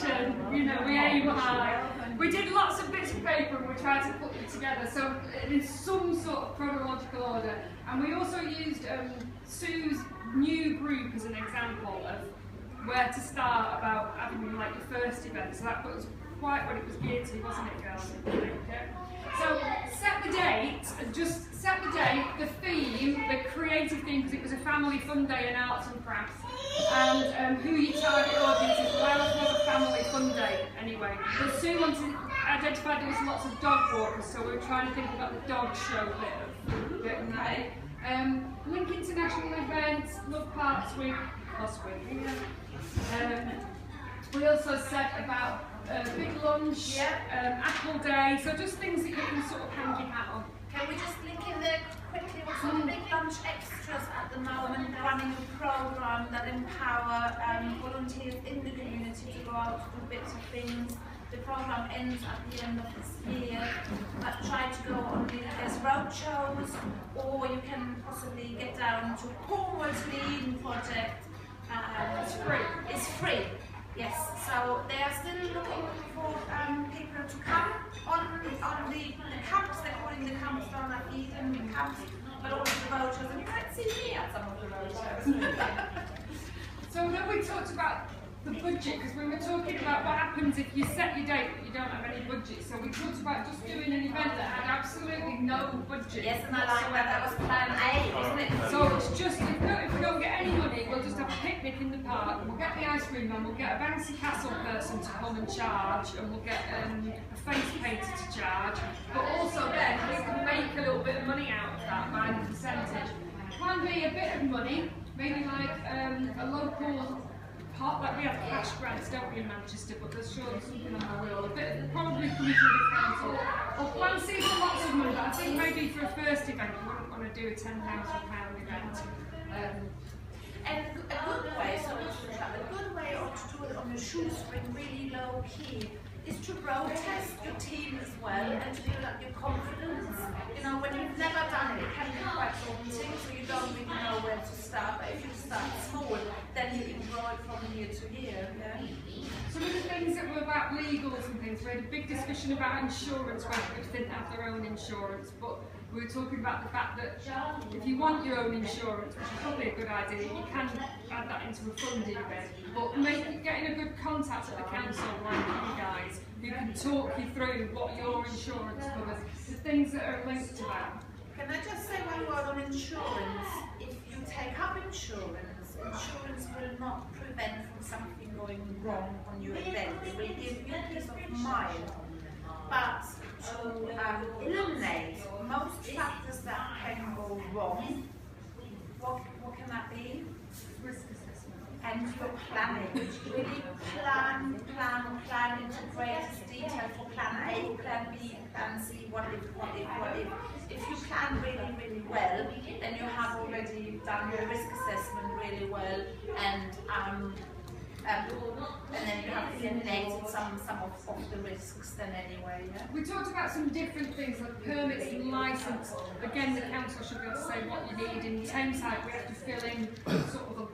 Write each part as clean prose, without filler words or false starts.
ambition, you know, we aim high. We did lots of bits of paper and we tried to put them together, so in some sort of chronological order. And we also used Sue's new group as an example of where to start about having like your first event. So that was quite what it was geared to, wasn't it, girls? Okay. So set the date, just set the date, the theme, the creative theme, because it was a family fun day in arts and crafts, and who your target audience is. Well, it was a family fun day anyway. But Sue identified there was lots of dog walkers, so we were trying to think about the dog show bit of that. Link international events, Love Parks Week, last week. We also said about big lunch, apple day, so just things that you can sort of hang your hat on. Can we just link in there quickly with some big lunch extras at the moment, running a program that empower volunteers in the community to go out to do bits of things. The program ends at the end of this year, but try to go on there's road shows, or you can possibly get down to Cornwall's Leading Project. It's free. It's free. Yes, so they are still looking for people to come on the camps. They're calling the camps down at Eden camps, but also the road shows. And you might see me at some of the road shows. So then we talked about the budget, because we were talking about what happens if you set your date but you don't have any budget. So we talked about just doing an event that had absolutely no budget. Yes, and I like that was plan A, wasn't it? So it's just, if we don't get any money, we'll just have a picnic in the park, and we'll get the ice cream man, we'll get a bouncy castle person to come and charge, and we'll get a face painter to charge. But also then, we can make a little bit of money out of that by the percentage. Plan B, a bit of money, maybe like a local part, like we have cash grants, don't we, in Manchester, but there's surely something on the wheel, a bit probably coming through the council. Or plan C for lots of money, but I think maybe for a first event you wouldn't want to do a £10,000 event. And a good way, so a good way to do it on a shoestring, really low key, is to road test your team as well and to build up your confidence. You know, when you've never done it, it can be quite daunting, so you don't really know where to start. But if you start small, then you can grow it from year to year. Yeah? Some of the things that were about legals and things, we had a big discussion about insurance when people didn't have their own insurance, but we were talking about the fact that if you want your own insurance, which is probably a good idea, you can add that into a funding bit, but getting a good contact at the council like you guys, who can talk you through what your insurance covers, the things that are linked to that. Can I just say one word on insurance? If you take up insurance, insurance will not prevent from something going wrong on your event. It will give you peace of mind. But to eliminate most factors that can go wrong, what can that be? Risk assessment. And your planning. Really plan into greatest detail for plan A, plan B, plan C, what if. If you plan really well, then you have already done your risk assessment really well, and then you have eliminated some of the risks then anyway. Yeah? We talked about some different things like permits and licence. Again, the council should be able to say what you need. In Tameside, we have to fill in sort of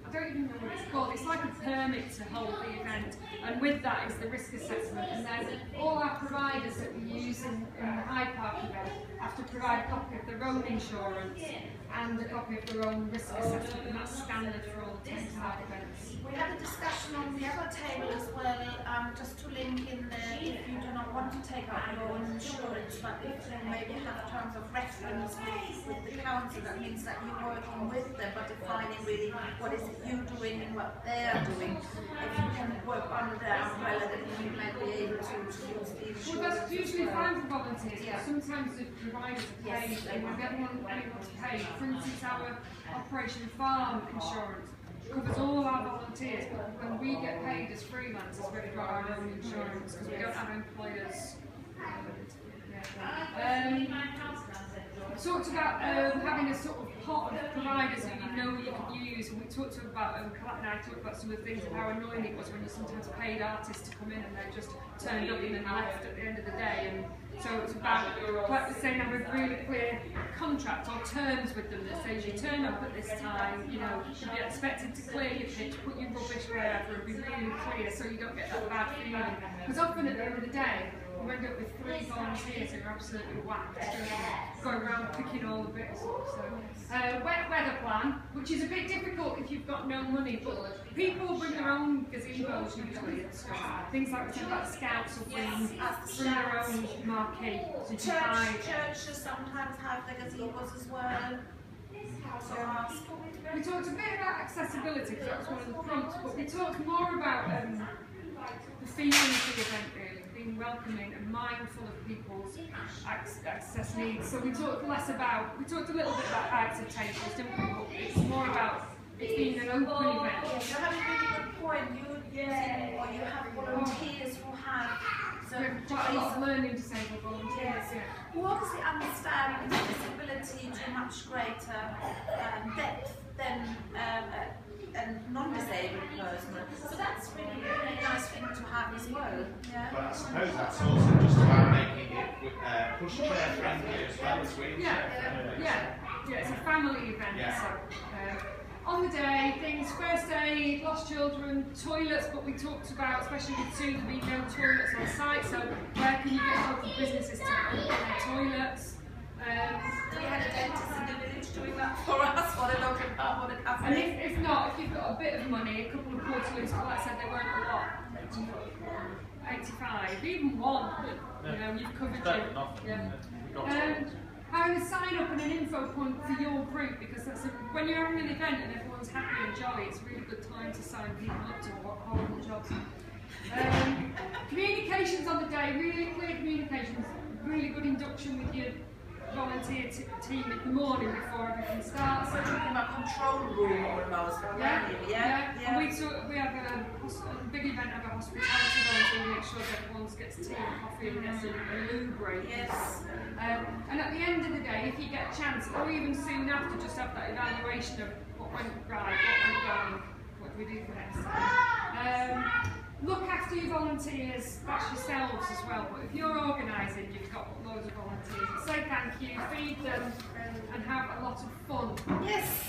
I don't even know what it's called. It's like a permit to hold the event, and with that is the risk assessment. And then all our providers that we use in the Hyde Park event have to provide a copy of their own insurance and a copy of their own risk assessment, and that's standard for all Tameside events. We had a discussion on the other table as well, just to link in there, if you do not want to take out your own insurance, but if you maybe have terms of reference with the council, that means that you're working with them, but defining really what is it you're doing and what they're doing. If you can work under their umbrella, then you might be able to use the insurance. Well, that's usually fine for volunteers, but sometimes the providers are paid, and when anyone's paid, for instance, our Operation Farm insurance covers all our volunteers, but when we get paid as freelancers, we've got our own insurance because we don't have employers. We talked about having a sort of pot of providers who you know you can use, and we talked about, Colette and I talked about some of the things of how annoying it was when you sometimes paid artists to come in and they just turned up and then left at the end of the day. And so it's about, like we're saying, having a really clear contract or terms with them that says you turn up at this time, you know, you'll be expected to clear your pitch, put your rubbish wherever, and be really clear so you don't get that bad feeling. Because often at the end of the day, you end up with 3 volunteers who are absolutely whacked, going around picking all the bits up. So, wet weather plan, which is a bit difficult if you've got no money, but people bring their own gazebos usually and stuff. Things like scouts will bring their own marquee. Churches sometimes have their gazebos as well. We talked a bit about accessibility because that was one of the prompts, but we talked more about the feeling of the event really, being welcoming and mindful of people's access needs. So we talked a little bit about outside tables, didn't we? But it's more about it being an open event. You have a really good point. You have volunteers who have quite a lot of learning disabled volunteers. Yes. Who obviously understand disability to a much greater depth than a non-disabled person. So that's really a really nice thing to have as well. Yeah. But I suppose that's also just about making it pushchair friendly as well as wheelchair friendly. Yeah, it's a family event. Yeah. So, on the day, things, first aid, lost children, toilets, but we talked about, especially with Sue, there being no toilets on site, so where can you get local businesses to open their toilets? We had a dentist in the village doing that for us, what a local pub, what a cafe. And if not, if you've got a bit of money, a couple of portaloos, like I said, they weren't a lot. 85, even one, you know, you've covered it. Having a sign up and an info point for your group, because when you're having an event and everyone's happy and jolly, it's a really good time to sign people up to horrible jobs. Communications on the day, really clear communications, really good induction with your volunteer team in the morning before everything starts. We're talking about control room almost. Yeah. And we have a big event of a hospitality volunteer to make sure that everyone gets tea and coffee and gets a loo break. Yes. And at the end of the day, if you get a chance, or even soon after, just have that evaluation of what went right, what went wrong, what do we do for next time. Look after your volunteers, that's yourselves as well, but if you're organising, you've got loads of volunteers, say thank you, feed them, and have a lot of fun. Yes.